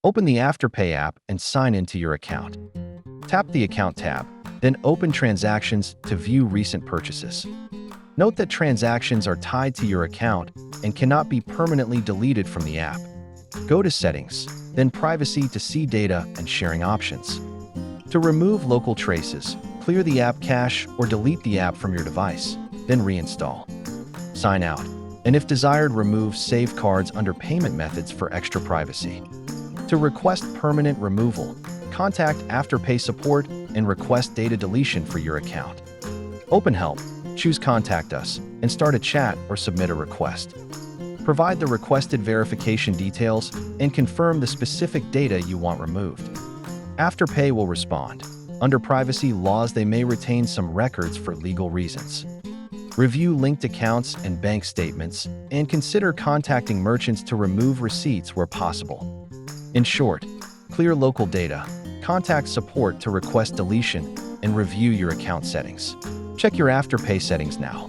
Open the Afterpay app and sign into your account. Tap the Account tab, then open Transactions to view recent purchases. Note that transactions are tied to your account and cannot be permanently deleted from the app. Go to Settings, then Privacy to see data and sharing options. To remove local traces, clear the app cache or delete the app from your device, then reinstall. Sign out, and if desired, remove Save Cards under Payment Methods for extra privacy. To request permanent removal, contact Afterpay support and request data deletion for your account. Open Help, choose Contact Us, and start a chat or submit a request. Provide the requested verification details and confirm the specific data you want removed. Afterpay will respond. Under privacy laws, they may retain some records for legal reasons. Review linked accounts and bank statements, and consider contacting merchants to remove receipts where possible. In short, clear local data, contact support to request deletion, and review your account settings. Check your Afterpay settings now.